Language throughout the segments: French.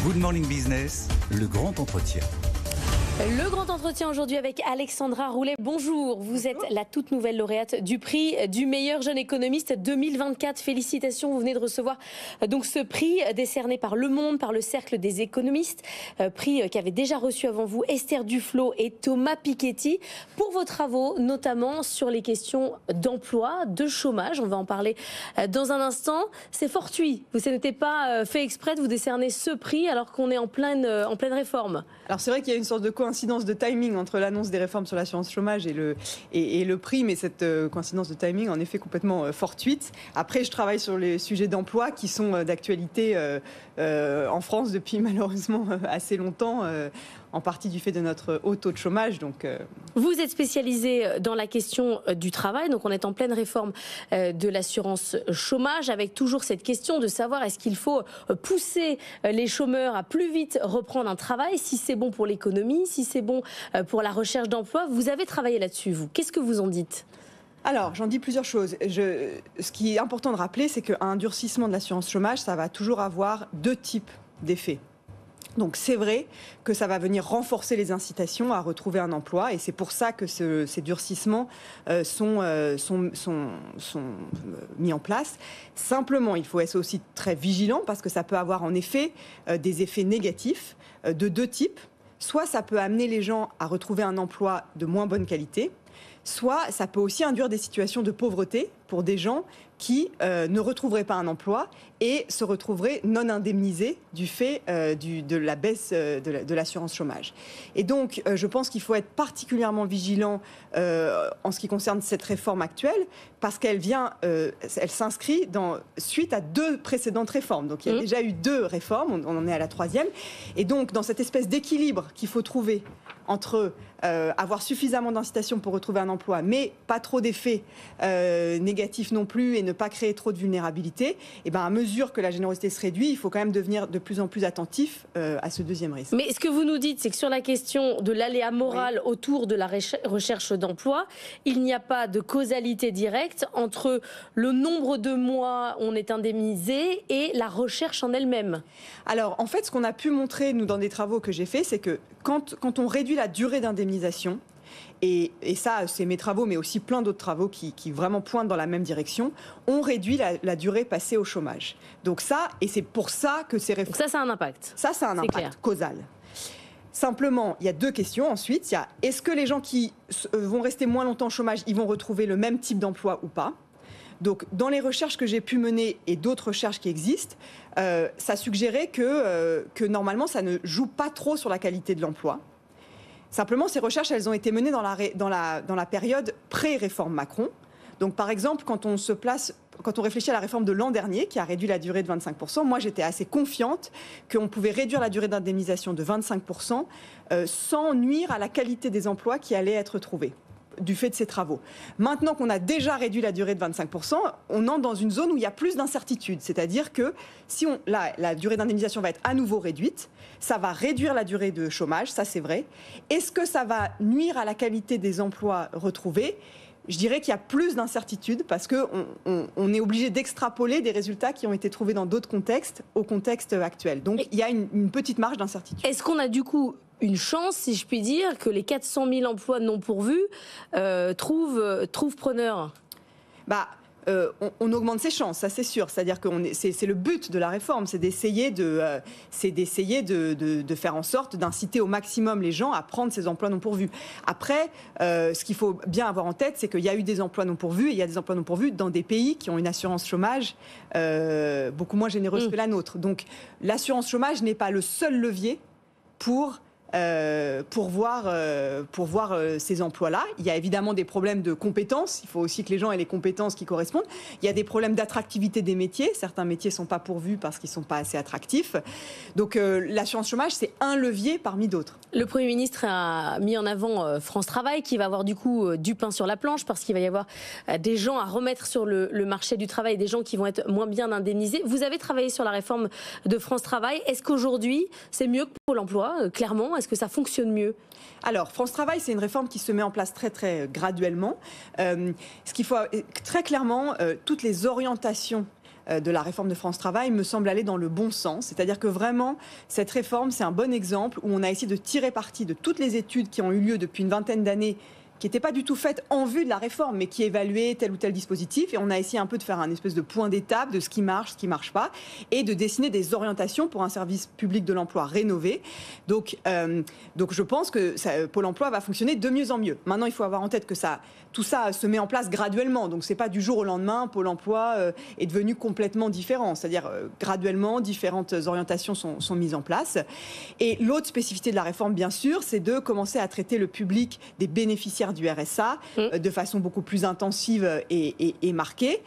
Good Morning Business, le grand entretien. Le grand entretien aujourd'hui avec Alexandra Roulet. Bonjour, vous êtes la toute nouvelle lauréate du prix du meilleur jeune économiste 2024. Félicitations, vous venez de recevoir donc ce prix décerné par Le Monde, par le Cercle des économistes, prix qu'avaient déjà reçu avant vous Esther Duflo et Thomas Piketty pour vos travaux, notamment sur les questions d'emploi, de chômage. On va en parler dans un instant. C'est fortuit, vous n'était pas fait exprès de vous décerner ce prix alors qu'on est en pleine réforme. Alors c'est vrai qu'il y a une sorte de coïncidence de timing entre l'annonce des réformes sur l'assurance chômage et le prix, mais cette coïncidence de timing en effet complètement fortuite. Après, je travaille sur les sujets d'emploi qui sont d'actualité en France depuis malheureusement assez longtemps, en partie du fait de notre haut taux de chômage. Donc, Vous êtes spécialisé dans la question du travail, donc on est en pleine réforme de l'assurance chômage, avec toujours cette question de savoir est-ce qu'il faut pousser les chômeurs à plus vite reprendre un travail, si c'est bon pour l'économie, si c'est bon pour la recherche d'emploi. Vous avez travaillé là-dessus, vous. Qu'est-ce que vous en dites ? Alors, j'en dis plusieurs choses. Ce qui est important de rappeler, c'est qu'un durcissement de l'assurance chômage, ça va toujours avoir deux types d'effets. Donc c'est vrai que ça va venir renforcer les incitations à retrouver un emploi et c'est pour ça que ces durcissements sont mis en place. Simplement, il faut être aussi très vigilant parce que ça peut avoir en effet des effets négatifs de deux types. Soit ça peut amener les gens à retrouver un emploi de moins bonne qualité, soit ça peut aussi induire des situations de pauvreté pour des gens qui ne retrouveraient pas un emploi et se retrouveraient non indemnisés du fait de la baisse de l'assurance chômage. Et donc, je pense qu'il faut être particulièrement vigilant en ce qui concerne cette réforme actuelle, parce qu'elle s'inscrit suite à deux précédentes réformes. Donc, il y a déjà eu deux réformes, on en est à la troisième. Et donc, dans cette espèce d'équilibre qu'il faut trouver entre avoir suffisamment d'incitation pour retrouver un emploi, mais pas trop d'effets négatifs non plus et ne pas créer trop de vulnérabilité, et à mesure que la générosité se réduit, il faut quand même devenir de plus en plus attentif à ce deuxième risque. Mais ce que vous nous dites, c'est que sur la question de l'aléa moral autour de la recherche d'emploi, il n'y a pas de causalité directe entre le nombre de mois où on est indemnisé et la recherche en elle-même. Alors, en fait, ce qu'on a pu montrer, nous, dans des travaux que j'ai faits, c'est que quand on réduit la durée d'indemnisation, et ça, c'est mes travaux, mais aussi plein d'autres travaux qui vraiment pointent dans la même direction, on réduit la durée passée au chômage. Donc ça, et c'est pour ça que ces réformes... Donc ça a un impact. Ça a un impact clair. Causal. Simplement, il y a deux questions ensuite. Il y a, est-ce que les gens qui vont rester moins longtemps au chômage, ils vont retrouver le même type d'emploi ou pas ? Donc, dans les recherches que j'ai pu mener et d'autres recherches qui existent, ça suggérait que normalement, ça ne joue pas trop sur la qualité de l'emploi. Simplement, ces recherches, elles ont été menées dans la période pré-réforme Macron. Donc, par exemple, quand on réfléchit à la réforme de l'an dernier, qui a réduit la durée de 25%, moi, j'étais assez confiante qu'on pouvait réduire la durée d'indemnisation de 25% sans nuire à la qualité des emplois qui allaient être trouvés du fait de ces travaux. Maintenant qu'on a déjà réduit la durée de 25%, on entre dans une zone où il y a plus d'incertitude. C'est-à-dire que si la durée d'indemnisation va être à nouveau réduite, ça va réduire la durée de chômage, ça c'est vrai. Est-ce que ça va nuire à la qualité des emplois retrouvés ? Je dirais qu'il y a plus d'incertitude parce qu'on est obligé d'extrapoler des résultats qui ont été trouvés dans d'autres contextes au contexte actuel. Donc il y a une petite marge d'incertitude. Est-ce qu'on a du coup une chance, si je puis dire, que les 400 000 emplois non pourvus trouvent preneur ? On augmente ses chances, ça c'est sûr. C'est-à-dire que c'est le but de la réforme, c'est d'essayer de faire en sorte d'inciter au maximum les gens à prendre ces emplois non pourvus. Après, ce qu'il faut bien avoir en tête, c'est qu'il y a eu des emplois non pourvus et il y a des emplois non pourvus dans des pays qui ont une assurance chômage beaucoup moins généreuse que la nôtre. Donc l'assurance chômage n'est pas le seul levier pour voir ces emplois-là. Il y a évidemment des problèmes de compétences. Il faut aussi que les gens aient les compétences qui correspondent. Il y a des problèmes d'attractivité des métiers. Certains métiers ne sont pas pourvus parce qu'ils ne sont pas assez attractifs. Donc l'assurance chômage, c'est un levier parmi d'autres. Le Premier ministre a mis en avant France Travail, qui va avoir du coup du pain sur la planche parce qu'il va y avoir des gens à remettre sur le marché du travail, des gens qui vont être moins bien indemnisés. Vous avez travaillé sur la réforme de France Travail. Est-ce qu'aujourd'hui, c'est mieux que Pôle emploi, clairement ? Est-ce que ça fonctionne mieux ? Alors, France Travail, c'est une réforme qui se met en place très, très graduellement. Ce qu'il faut très clairement, toutes les orientations de la réforme de France Travail me semble aller dans le bon sens. C'est-à-dire que vraiment, cette réforme, c'est un bon exemple où on a essayé de tirer parti de toutes les études qui ont eu lieu depuis une vingtaine d'années, qui n'était pas du tout faite en vue de la réforme, mais qui évaluait tel ou tel dispositif. Et on a essayé un peu de faire un espèce de point d'étape de ce qui marche pas, et de dessiner des orientations pour un service public de l'emploi rénové. Donc je pense que Pôle emploi va fonctionner de mieux en mieux. Maintenant, il faut avoir en tête que tout ça se met en place graduellement. Donc c'est pas du jour au lendemain, Pôle emploi est devenu complètement différent. C'est-à-dire graduellement, différentes orientations sont mises en place. Et l'autre spécificité de la réforme, bien sûr, c'est de commencer à traiter le public des bénéficiaires du RSA de façon beaucoup plus intensive et marquée.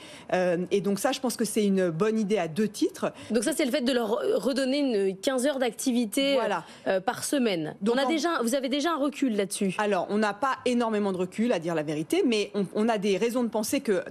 Et donc ça, je pense que c'est une bonne idée à 2 titres. Donc ça, c'est le fait de leur redonner 15 heures d'activité par semaine. Donc vous avez déjà un recul là-dessus? Alors, on n'a pas énormément de recul, à dire la vérité, mais on a des raisons de penser que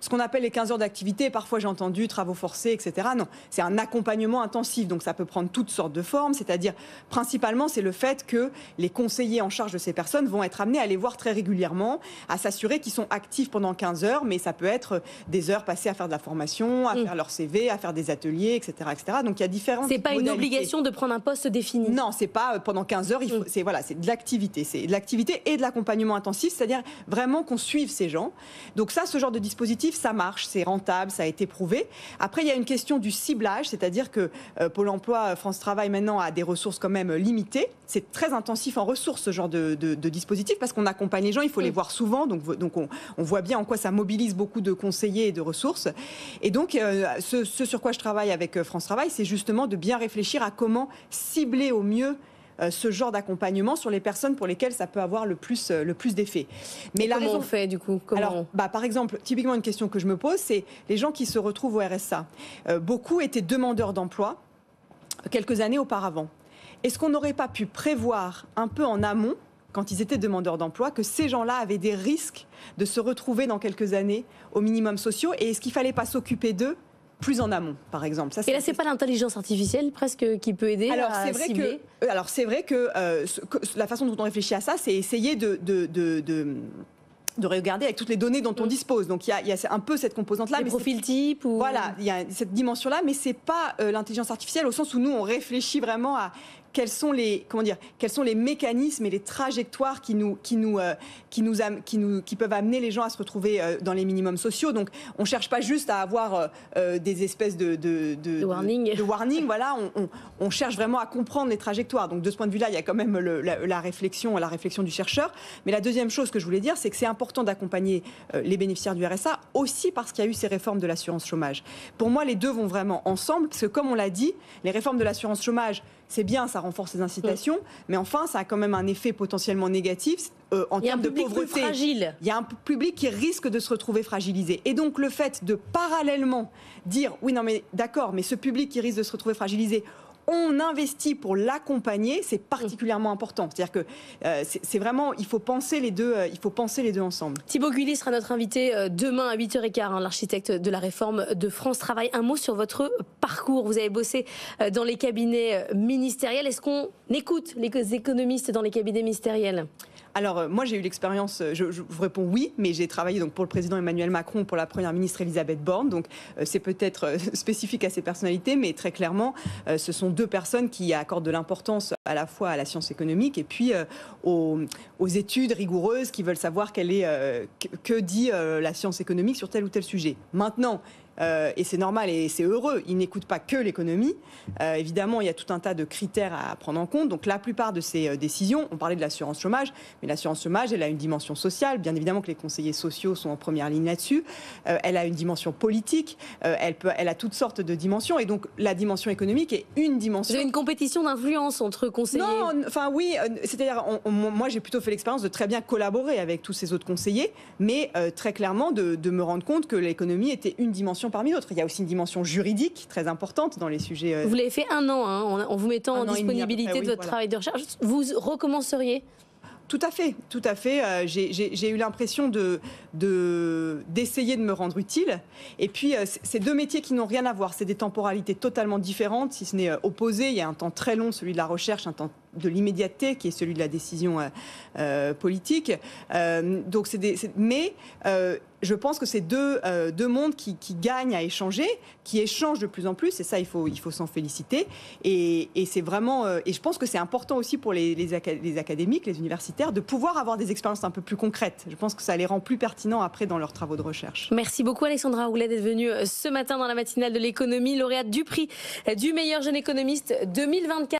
ce qu'on appelle les 15 heures d'activité, parfois j'ai entendu travaux forcés, etc. Non, c'est un accompagnement intensif, donc ça peut prendre toutes sortes de formes, c'est-à-dire principalement c'est le fait que les conseillers en charge de ces personnes vont être amenés à les voir très régulièrement, à s'assurer qu'ils sont actifs pendant 15 heures, mais ça peut être des heures passées à faire de la formation, à faire leur CV, à faire des ateliers, etc. etc. Donc il y a différentes C'est pas modalités. Une obligation de prendre un poste défini? Non, c'est pas pendant 15 heures, c'est de l'activité. C'est de l'activité et de l'accompagnement intensif, c'est-à-dire vraiment qu'on suive ces gens. Donc ça, ce genre de dispositif, ça marche, c'est rentable, ça a été prouvé. Après, il y a une question du ciblage, c'est-à-dire que Pôle emploi, France Travail maintenant a des ressources quand même limitées. C'est très intensif en ressources, ce genre de dispositif, parce qu'on accompagne les gens, il faut les voir souvent, donc on voit bien en quoi ça mobilise beaucoup de conseillers et de ressources. Et donc, ce sur quoi je travaille avec France Travail, c'est justement de bien réfléchir à comment cibler au mieux ce genre d'accompagnement sur les personnes pour lesquelles ça peut avoir le plus d'effet. Mais comment on fait du coup? Par exemple, typiquement une question que je me pose, c'est les gens qui se retrouvent au RSA. Beaucoup étaient demandeurs d'emploi quelques années auparavant. Est-ce qu'on n'aurait pas pu prévoir un peu en amont, quand ils étaient demandeurs d'emploi, que ces gens-là avaient des risques de se retrouver dans quelques années au minimum sociaux, et est-ce qu'il ne fallait pas s'occuper d'eux plus en amont, par exemple? Ça, et là, c'est pas l'intelligence artificielle presque qui peut aider à cibler? Alors, c'est vrai que la façon dont on réfléchit à ça, c'est essayer de regarder avec toutes les données dont on dispose. Donc il y a un peu cette composante-là. Les profils types ou... Voilà, il y a cette dimension-là, mais c'est pas l'intelligence artificielle au sens où nous, on réfléchit vraiment à quels sont les mécanismes et les trajectoires qui peuvent amener les gens à se retrouver dans les minimums sociaux. Donc on cherche pas juste à avoir des espèces de warning. Voilà, on cherche vraiment à comprendre les trajectoires. Donc de ce point de vue-là, il y a quand même la réflexion du chercheur. Mais la deuxième chose que je voulais dire, c'est que c'est important d'accompagner les bénéficiaires du RSA aussi parce qu'il y a eu ces réformes de l'assurance chômage. Pour moi, les deux vont vraiment ensemble, parce que comme on l'a dit, les réformes de l'assurance chômage, c'est bien, ça renforce les incitations, mais enfin, ça a quand même un effet potentiellement négatif en termes de pauvreté. Fragile. Il y a un public qui risque de se retrouver fragilisé. Et donc, le fait de parallèlement dire, oui, non, mais d'accord, mais ce public qui risque de se retrouver fragilisé, on investit pour l'accompagner, c'est particulièrement important. C'est-à-dire que c'est vraiment, il faut penser les deux ensemble. Thibaut Gully sera notre invité demain à 8h15, l'architecte de la réforme de France Travail. Un mot sur votre parcours. Vous avez bossé dans les cabinets ministériels. Est-ce qu'on écoute les économistes dans les cabinets ministériels ? Alors, moi, j'ai eu l'expérience, je vous réponds oui, mais j'ai travaillé donc, pour le président Emmanuel Macron, pour la première ministre Elisabeth Borne. Donc, c'est peut-être spécifique à ces personnalités, mais très clairement, ce sont deux personnes qui accordent de l'importance à la fois à la science économique et puis aux études rigoureuses qui veulent savoir que dit la science économique sur tel ou tel sujet. Maintenant, et c'est normal et c'est heureux, ils n'écoutent pas que l'économie. Évidemment, il y a tout un tas de critères à prendre en compte. Donc la plupart de ces décisions, on parlait de l'assurance chômage, mais l'assurance chômage, elle a une dimension sociale. Bien évidemment que les conseillers sociaux sont en première ligne là-dessus. Elle a une dimension politique, elle a toutes sortes de dimensions. Et donc la dimension économique est une dimension. Vous avez une compétition d'influence entre conseillers? Non, enfin oui, c'est-à-dire moi j'ai plutôt fait l'expérience de très bien collaborer avec tous ces autres conseillers, mais très clairement de me rendre compte que l'économie était une dimension parmi d'autres. Il y a aussi une dimension juridique très importante dans les sujets. Vous l'avez fait 1 an, en vous mettant en disponibilité de votre travail de recherche. Vous recommenceriez? Tout à fait, tout à fait. J'ai eu l'impression d'essayer de me rendre utile. Et puis, c'est deux métiers qui n'ont rien à voir. C'est des temporalités totalement différentes, si ce n'est opposées. Il y a un temps très long, celui de la recherche, un temps de l'immédiateté, qui est celui de la décision politique. Donc, mais je pense que c'est deux mondes qui gagnent à échanger, qui échangent de plus en plus, et ça, il faut s'en féliciter. Et c'est vraiment, et je pense que c'est important aussi pour les académiques, les universitaires, de pouvoir avoir des expériences un peu plus concrètes. Je pense que ça les rend plus pertinents après dans leurs travaux de recherche. Merci beaucoup Alexandra Roulet d'être venue ce matin dans la matinale de l'économie, lauréate du prix du meilleur jeune économiste 2024.